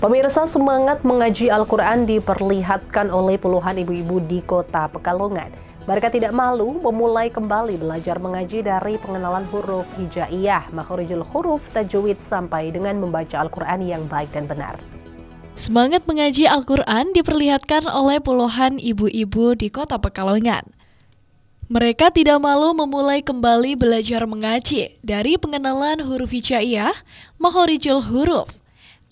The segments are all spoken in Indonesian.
Pemirsa, semangat mengaji Al-Quran diperlihatkan oleh puluhan ibu-ibu di kota Pekalongan. Mereka tidak malu memulai kembali belajar mengaji dari pengenalan huruf hijaiyah, makhorijul huruf, tajwid, sampai dengan membaca Al-Quran yang baik dan benar. Semangat mengaji Al-Quran diperlihatkan oleh puluhan ibu-ibu di kota Pekalongan. Mereka tidak malu memulai kembali belajar mengaji dari pengenalan huruf hijaiyah, makhorijul huruf,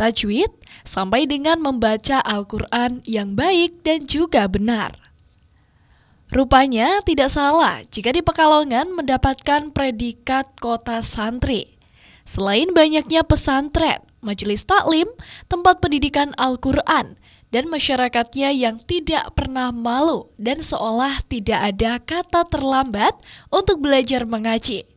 tajwid, sampai dengan membaca Al-Quran yang baik dan juga benar. Rupanya tidak salah jika di Pekalongan mendapatkan predikat kota santri. Selain banyaknya pesantren, majelis taklim, tempat pendidikan Al-Quran, dan masyarakatnya yang tidak pernah malu dan seolah tidak ada kata terlambat untuk belajar mengaji.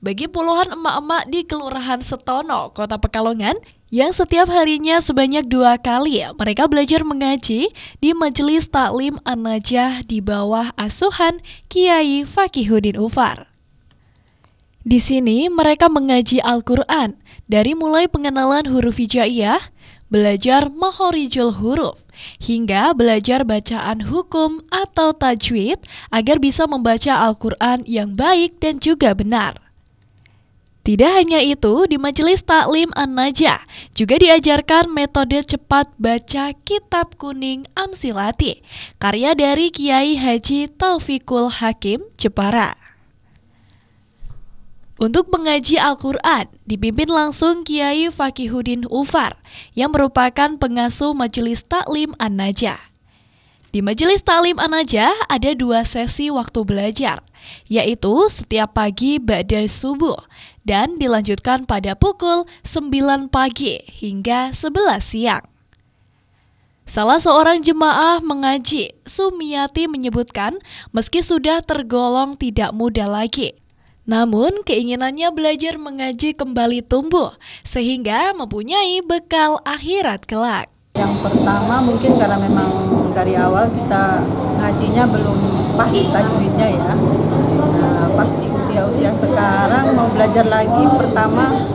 Bagi puluhan emak-emak di Kelurahan Setono, Kota Pekalongan, yang setiap harinya sebanyak 2 kali mereka belajar mengaji di Majelis Taklim An-Najah di bawah asuhan Kiai Fakihuddin Ufar. Di sini mereka mengaji Al-Quran dari mulai pengenalan huruf hijaiyah, belajar makhorijul huruf, hingga belajar bacaan hukum atau tajwid agar bisa membaca Al-Quran yang baik dan juga benar. Tidak hanya itu, di Majelis Taklim An-Najah juga diajarkan metode cepat baca Kitab Kuning Amsilati, karya dari Kiai Haji Taufikul Hakim, Jepara. Untuk mengaji Al-Quran, dipimpin langsung Kiai Fakihuddin Ufar, yang merupakan pengasuh Majelis Taklim An-Najah. Di Majelis Taklim An-Najah ada 2 sesi waktu belajar, yaitu setiap pagi ba'da subuh dan dilanjutkan pada pukul 9 pagi hingga 11 siang. Salah seorang jemaah mengaji, Sumiati, menyebutkan meski sudah tergolong tidak muda lagi, namun keinginannya belajar mengaji kembali tumbuh sehingga mempunyai bekal akhirat kelak. Yang pertama mungkin karena memang dari awal kita ngajinya belum pas tajwidnya ya. Nah, pas di usia-usia sekarang mau belajar lagi, pertama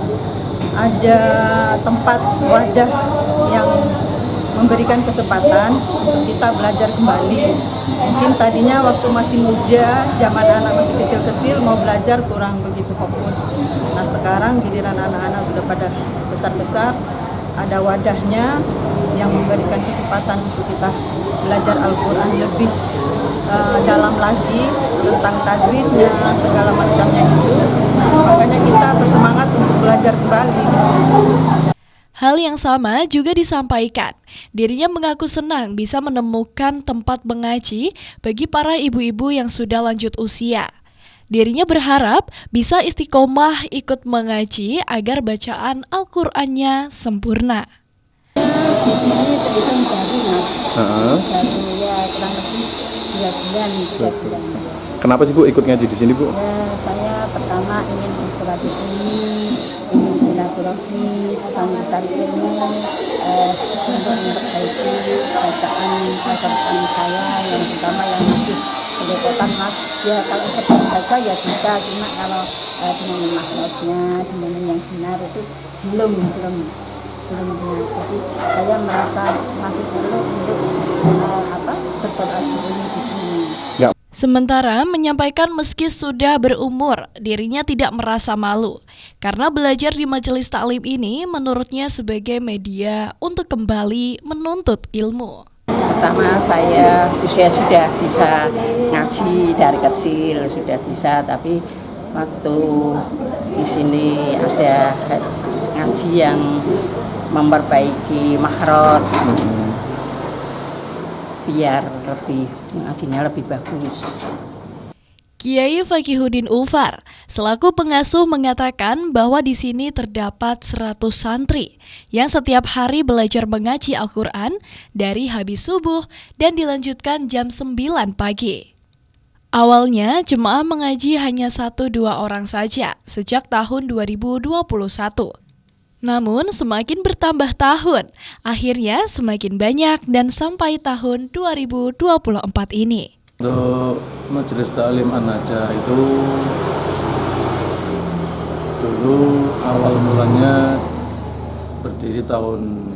ada tempat wadah yang memberikan kesempatan untuk kita belajar kembali. Mungkin tadinya waktu masih muda, zaman anak masih kecil-kecil, mau belajar kurang begitu fokus. Nah sekarang giliran anak-anak sudah pada besar-besar, ada wadahnya yang memberikan kesempatan untuk kita belajar Al-Quran lebih dalam lagi tentang tajwidnya, segala macamnya itu. Makanya kita bersemangat untuk belajar kembali. Hal yang sama juga disampaikan. Dirinya mengaku senang bisa menemukan tempat mengaji bagi para ibu-ibu yang sudah lanjut usia. Dirinya berharap bisa istiqomah ikut mengaji agar bacaan Al-Qur'annya sempurna. Di sini terhitung baru, Mas. Baru ya kurang lebih 2 bulan, 3 bulan. Kenapa sih Bu ikut ngaji di sini, Bu? Ya, saya pertama ingin berlatih ini, ingin silaturahmi, sambil cari ilmu untuk memperbaiki bacaan Al-Quran saya, yang pertama yang masih belepotan, Mas. Ya kalau sedang baca ya bisa, cuma kalau dengan makhrajnya, dengan yang benar itu belum benar. Jadi saya merasa masih perlu untuk berdoa di sini. Ya. Sementara menyampaikan meski sudah berumur, dirinya tidak merasa malu karena belajar di majelis taklim ini menurutnya sebagai media untuk kembali menuntut ilmu. Pertama saya sudah bisa ngaji dari kecil, sudah bisa, tapi waktu di sini ada ngaji yang memperbaiki makhraj biar ngajinya lebih bagus. Kiai Fakihuddin Ufar selaku pengasuh mengatakan bahwa di sini terdapat 100 santri yang setiap hari belajar mengaji Al-Quran dari habis subuh dan dilanjutkan jam 9 pagi. Awalnya jemaah mengaji hanya 1-2 orang saja sejak tahun 2021. Namun semakin bertambah tahun, akhirnya semakin banyak dan sampai tahun 2024 ini. Untuk Majelis Taklim An-Najah itu dulu awal mulanya berdiri tahun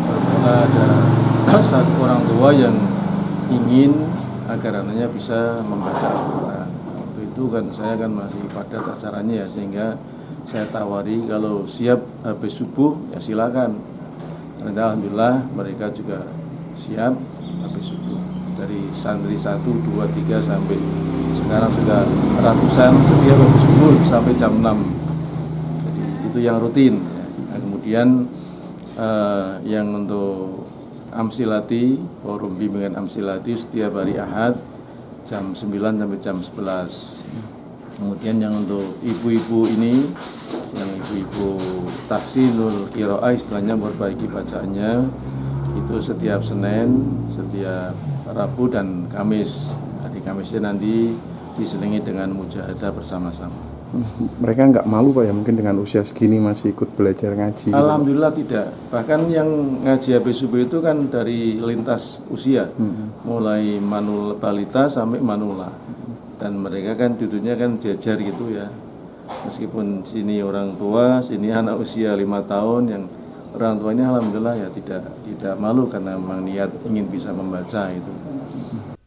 Karena ada satu orang tua yang ingin agar anaknya bisa membaca Al-Quran. Waktu itu kan saya kan masih padat acaranya ya, sehingga saya tawari kalau siap habis subuh ya silakan. Dan alhamdulillah mereka juga siap habis subuh. Dari santri 1, 2, 3 sampai sekarang sudah ratusan setiap habis subuh sampai jam 6. Jadi itu yang rutin. Nah, kemudian yang untuk Amsilati, forum bimbingan Amsilati setiap hari Ahad jam 9 sampai jam 11. Kemudian yang untuk ibu-ibu ini, yang ibu-ibu tahsinul qiraah istilahnya memperbaiki bacaannya, itu setiap Senin, setiap Rabu dan Kamis. Hari Kamisnya nanti diselingi dengan mujahadah bersama-sama. Mereka nggak malu Pak ya, mungkin dengan usia segini masih ikut belajar ngaji? Alhamdulillah tidak. Bahkan yang ngaji habis subuh itu kan dari lintas usia, mulai manul balita sampai manula. Dan mereka kan duduknya kan jajar gitu ya. Meskipun sini orang tua, sini anak usia 5 tahun, yang orang tuanya alhamdulillah ya tidak malu karena memang niat ingin bisa membaca itu.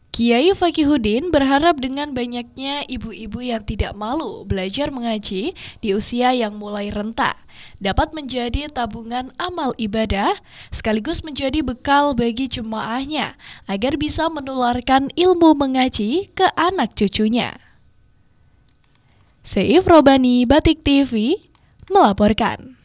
Kiai Fakihuddin berharap dengan banyaknya ibu-ibu yang tidak malu belajar mengaji di usia yang mulai renta dapat menjadi tabungan amal ibadah sekaligus menjadi bekal bagi jemaahnya agar bisa menularkan ilmu mengaji ke anak cucunya. Seif Robani, Batik TV, melaporkan.